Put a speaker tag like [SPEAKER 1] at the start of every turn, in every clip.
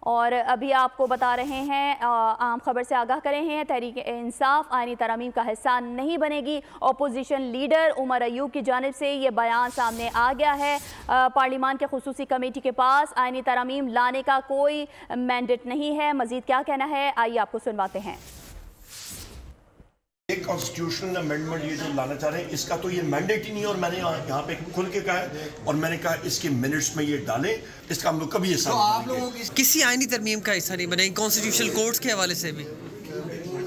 [SPEAKER 1] और अभी आपको बता रहे हैं, आम खबर से आगाह कर रहे हैं, तहरीक इंसाफ आईनी तरमीम का हिस्सा नहीं बनेगी। अपोजिशन लीडर उमर अयूब की जानिब से ये बयान सामने आ गया है। पार्लिमान के खुसूसी कमेटी के पास आईनी तरमीम लाने का कोई मैंडेट नहीं है। मजीद क्या कहना है, आइए आपको सुनवाते हैं।
[SPEAKER 2] एक कॉन्स्टिट्यूशनल अमेंडमेंट ये जो लाना चाह रहे हैं, इसका तो ये मैंडेट ही नहीं है। और मैंने यहाँ पे खुल के कहा है और मैंने कहा इसके मिनट्स में ये डालें, इसका हम लोग कभी हिस्सा नहीं
[SPEAKER 3] आप लोगों की किसी आईनी तरमीम का हिस्सा नहीं बनेगी। कॉन्स्टिट्यूशनल कोर्ट्स के हवाले से भी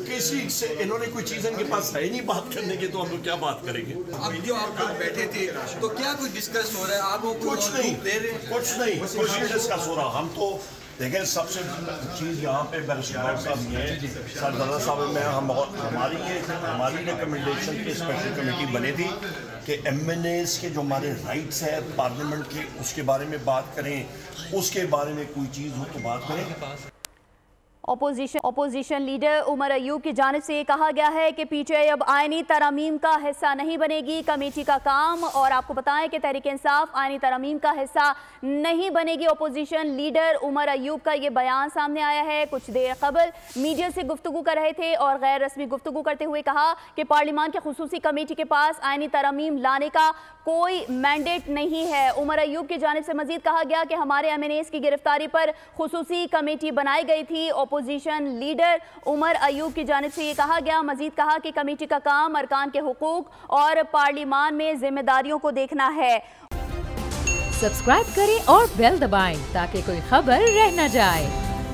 [SPEAKER 2] किसी से इन्होंने कोई चीज़ इनके पास है नहीं बात करने की, तो हम लोग क्या बात करेंगे।
[SPEAKER 3] अब जो आप लोग बैठे थे तो क्या कुछ डिस्कस हो रहा है? आप लोग
[SPEAKER 2] कुछ नहीं डिस्कस हो रहा। हम तो देखें, सबसे चीज़ यहाँ पे बैरिस्टर साहब ये सरदारा साहब में हमारी रिकमेंडेशन की स्पेशल कमेटी बनी थी कि MNAs के जो हमारे राइट्स है पार्लियामेंट के, उसके बारे में बात करें, उसके बारे में कोई चीज़ हो तो बात करें।
[SPEAKER 1] अपोजिशन लीडर उमर अयूब की जानिब से कहा गया है कि PTI अब आईनी तरमीम का हिस्सा नहीं बनेगी। कमेटी का काम, और आपको बताएं कि तहरीक इंसाफ आईनी तरमीम का हिस्सा नहीं बनेगी। अपोजिशन लीडर उमर अयूब का ये बयान सामने आया है। कुछ देर कबल मीडिया से गुफ्तगू कर रहे थे और गैर रस्मी गुफ्तगू करते हुए कहा कि पार्लिमान के खुसूसी कमेटी के पास आईनी तरमीम लाने का कोई मैंडेट नहीं है। उमर अयूब की जानिब से मजीद कहा गया कि हमारे MNAs की गिरफ्तारी पर खुसूसी कमेटी बनाई गई थी। अपोजिशन लीडर उमर अयूब की जानिब से ये कहा गया, मजीद कहा कि कमेटी का काम अरकान के हुकूक और पार्लिमान में जिम्मेदारियों को देखना है।
[SPEAKER 4] सब्सक्राइब करें और बेल दबाएं ताकि कोई खबर रह न जाए।